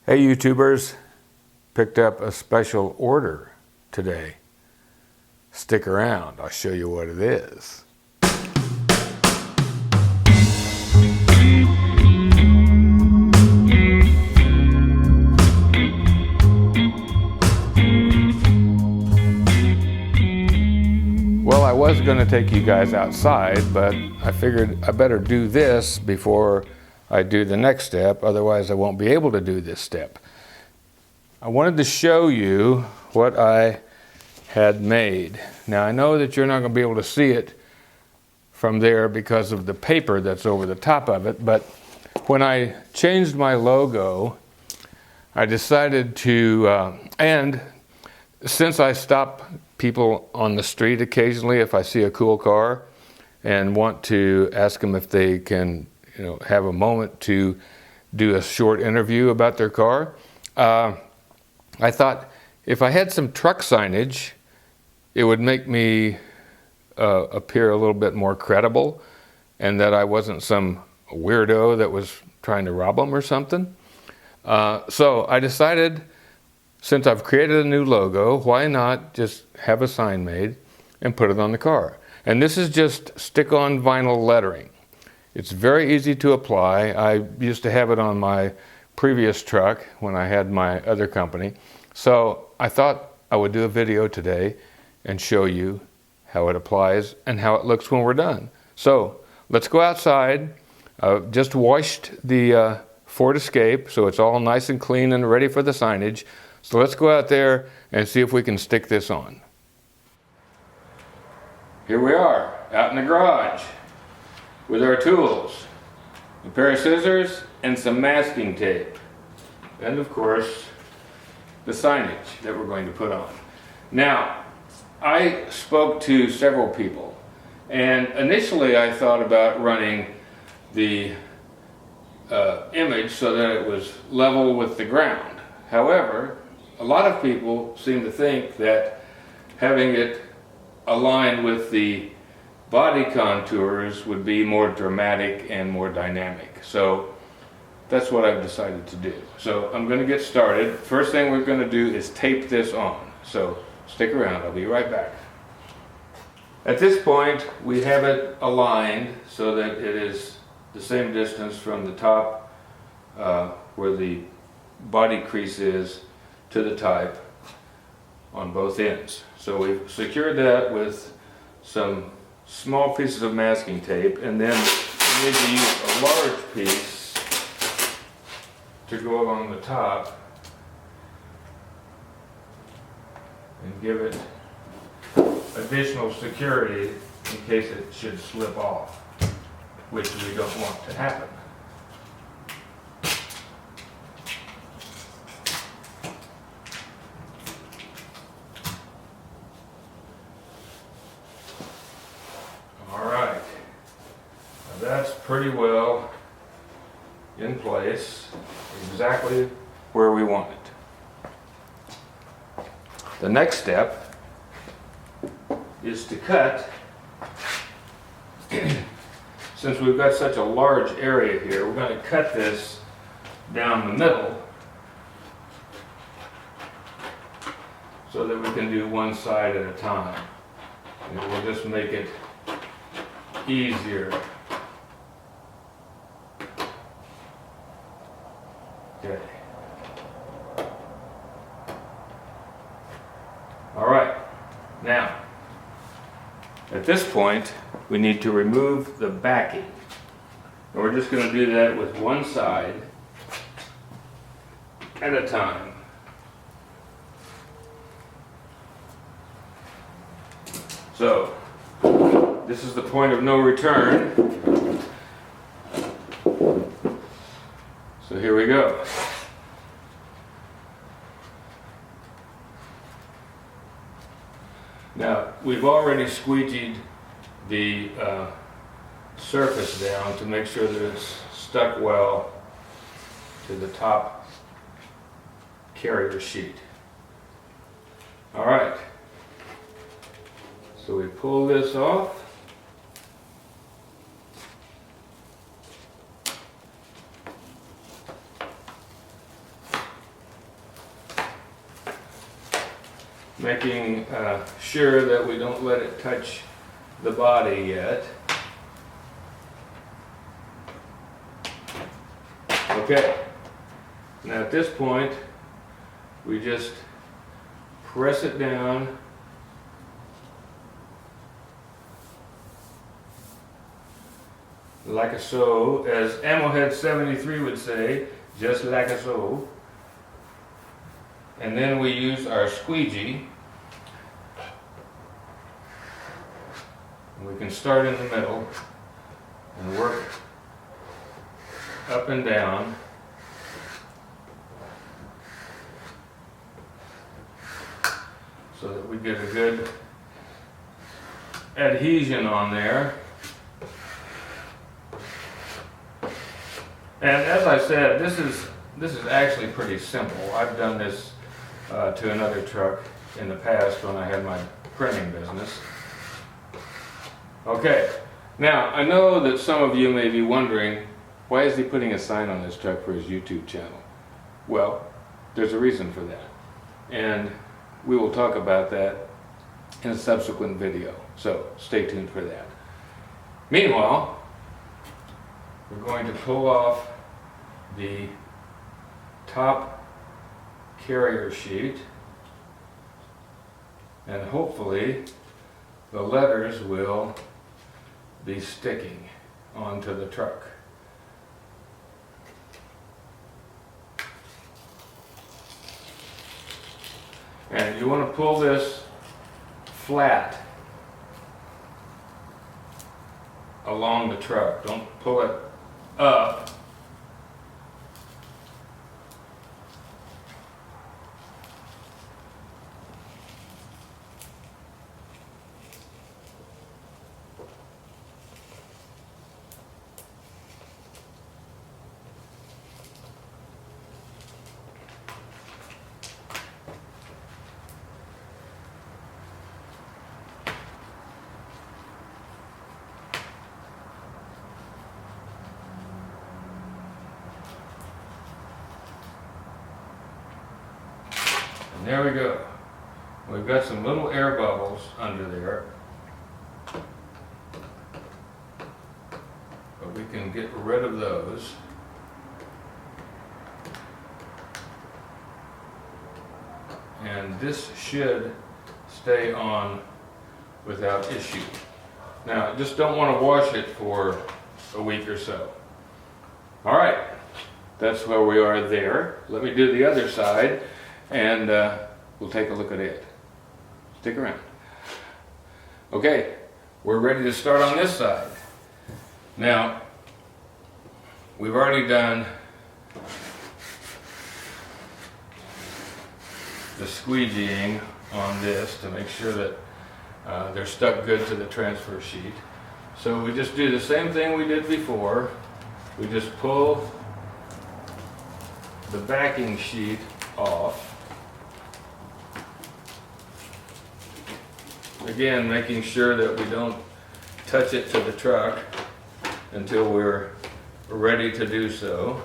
Hey YouTubers, picked up a special order today. Stick around, I'll show you what it is. Well, I was going to take you guys outside, but I figured I better do this before I do the next step, otherwise I won't be able to do this step. I wanted to show you what I had made. Now I know that you're not going to be able to see it from there because of the paper that's over the top of it, but when I changed my logo, I decided to, and since I stop people on the street occasionally if I see a cool car and want to ask them if they can have a moment to do a short interview about their car. I thought if I had some truck signage, it would make me appear a little bit more credible and that I wasn't some weirdo that was trying to rob them or something. So I decided, since I've created a new logo, why not just have a sign made and put it on the car? And this is just stick-on vinyl lettering. It's very easy to apply. I used to have it on my previous truck when I had my other company. So I thought I would do a video today and show you how it applies and how it looks when we're done. So let's go outside. Just washed the Ford Escape, so it's all nice and clean and ready for the signage. So let's go out there and see if we can stick this on. Here we are, out in the garage with our tools, a pair of scissors and some masking tape, and of course the signage that we're going to put on. Now, I spoke to several people, and initially I thought about running the image so that it was level with the ground. However, a lot of people seem to think that having it aligned with the body contours would be more dramatic and more dynamic. So that's what I've decided to do. So I'm going to get started. First thing we're going to do is tape this on. So stick around, I'll be right back. At this point we have it aligned so that it is the same distance from the top where the body crease is to the type on both ends. So we've secured that with some small pieces of masking tape, and then we need to use a large piece to go along the top and give it additional security in case it should slip off, which we don't want to happen. That's pretty well in place, exactly where we want it. The next step is to cut. Since we've got such a large area here, we're going to cut this down the middle so that we can do one side at a time. And we'll just make it easier. Okay. All right. Now, at this point, we need to remove the backing. And we're just going to do that with one side at a time. So, this is the point of no return. So here we go. Now, we've already squeegeed the surface down to make sure that it's stuck well to the top carrier sheet. All right. So we pull this off. making sure that we don't let it touch the body yet. Okay, now at this point we just press it down like a so, as Ammohead 73 would say, just like a so. And then we use our squeegee. We can start in the middle and work up and down. So that we get a good adhesion on there. And as I said, this is actually pretty simple. I've done this to another truck in the past when I had my printing business. Okay, now I know that some of you may be wondering, why is he putting a sign on this truck for his YouTube channel? Well, there's a reason for that. And we will talk about that in a subsequent video, so stay tuned for that. Meanwhile, we're going to pull off the top carrier sheet, and hopefully the letters will be sticking onto the truck. And you want to pull this flat along the truck. Don't pull it up. And there we go. We've got some little air bubbles under there, but we can get rid of those. And this should stay on without issue. Now, just don't want to wash it for a week or so. All right, that's where we are there. Let me do the other side, and we'll take a look at it. Stick around. Okay, we're ready to start on this side. Now, we've already done the squeegeeing on this to make sure that they're stuck good to the transfer sheet. So we just do the same thing we did before. We just pull the backing sheet off. Again, making sure that we don't touch it to the truck until we're ready to do so.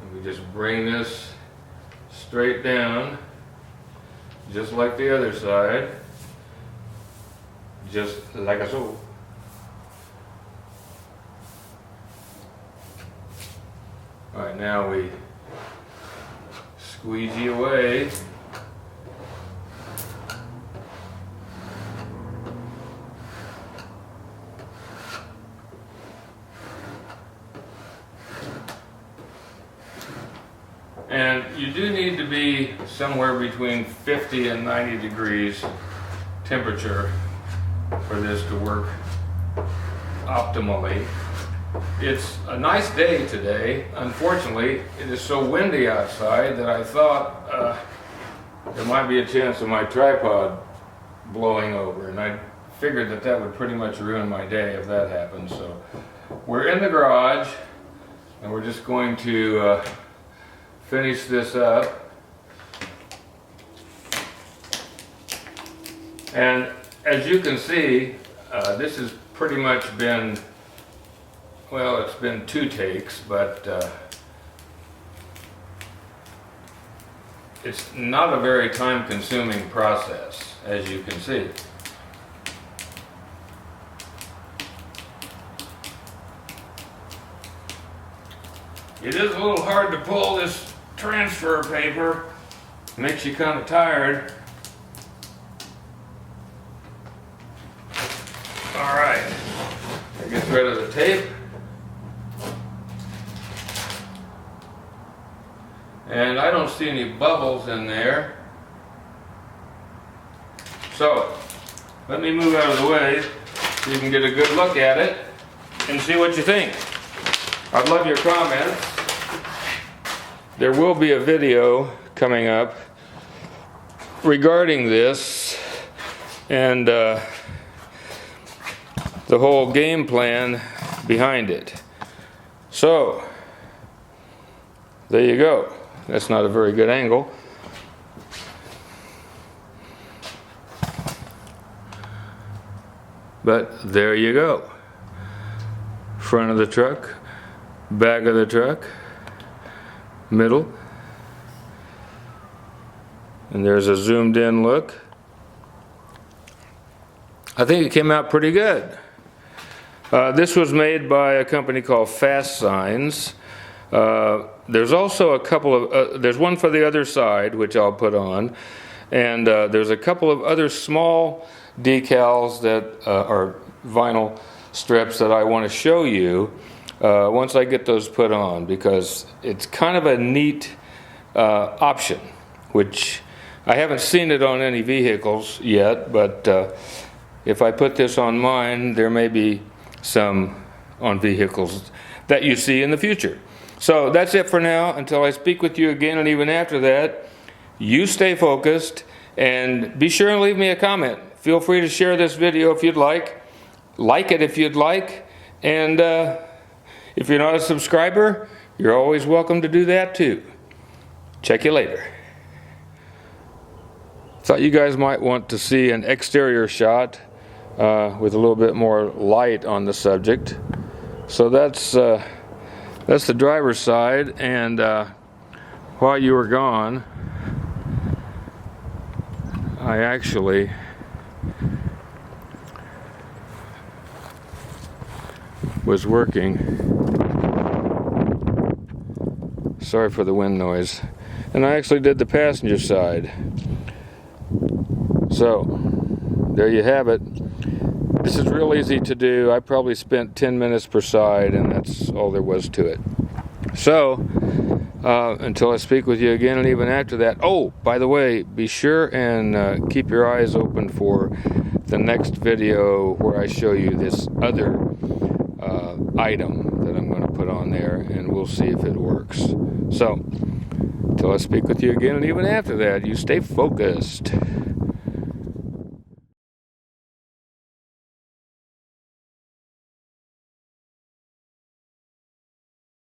And we just bring this straight down, just like the other side, just like so. All right, now we squeegee away. And you do need to be somewhere between 50 and 90 degrees temperature for this to work optimally. It's a nice day today. Unfortunately, it is so windy outside that I thought there might be a chance of my tripod blowing over, and I figured that that would pretty much ruin my day if that happened. So we're in the garage, and we're just going to finish this up. And as you can see, this has pretty much been Well, it's been 2 takes, but it's not a very time-consuming process, as you can see. It is a little hard to pull this transfer paper. Makes you kind of tired. All right, that gets rid of the tape. And I don't see any bubbles in there. So, let me move out of the way so you can get a good look at it and see what you think. I'd love your comments. There will be a video coming up regarding this and the whole game plan behind it. So, there you go. That's not a very good angle. But there you go. Front of the truck, back of the truck, middle. And there's a zoomed in look. I think it came out pretty good. This was made by a company called Fast Signs. There's also a couple of, there's one for the other side, which I'll put on. And there's a couple of other small decals that are vinyl strips that I want to show you once I get those put on, because it's kind of a neat option, which I haven't seen it on any vehicles yet, but if I put this on mine, there may be some on vehicles that you see in the future. So that's it for now. Until I speak with you again, and even after that, you stay focused and be sure and leave me a comment. Feel free to share this video if you'd like it if you'd like, and if you're not a subscriber, you're always welcome to do that too. Check you later. Thought you guys might want to see an exterior shot with a little bit more light on the subject. So that's the driver's side, and while you were gone, I actually was working. Sorry for the wind noise. And I actually did the passenger side. So, there you have it. This is real easy to do. I probably spent 10 minutes per side, and that's all there was to it. So, until I speak with you again, and even after that, oh, by the way, be sure and keep your eyes open for the next video where I show you this other item that I'm going to put on there, and we'll see if it works. So, until I speak with you again, and even after that, you stay focused.